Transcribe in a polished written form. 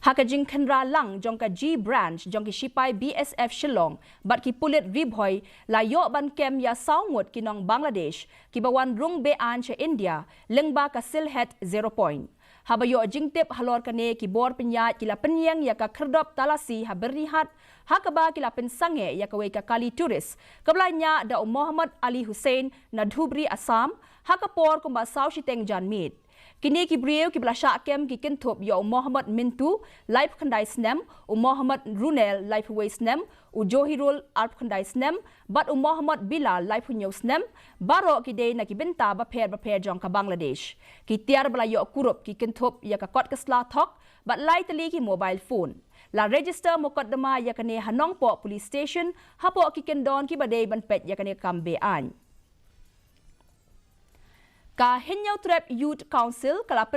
Haka Jingpynlong jong ka G branch jong ki sipai BSF Shillong bat ki Pulit ribhoy la yo ban kem ya Ngut ki Nong Bangladesh ki bawan rung bean che India lengba ka silhet 0 point. Habayo jingtip halor kane ki bor penyat ki la penyang ya ka kerdop talasi ha bernihat hakaba ki la pensange ya ka wei ka kali turis kablanya da Muhammad Ali Hussein na Dhubri Assam hakapor kumba sau shiteng janmit. Kini ki brio ki blasha kem ki kintop yo Muhammad Mintu live khandai snem Muhammad Runel live way snem Johirul alp khandai snem bat Muhammad Bilal live hunyo snem baro ki de na ki benta ba pher jong ka Bangladesh ki tiar bla yo kurup ki kintop ya ka kot kasla thok bat lai tali ki mobile phone la register mokaddama ya kane Hanong po police station hapo ki kendon ki badai ban pet ya kane kambe an ka Hinyau Trap Youth Council kalapan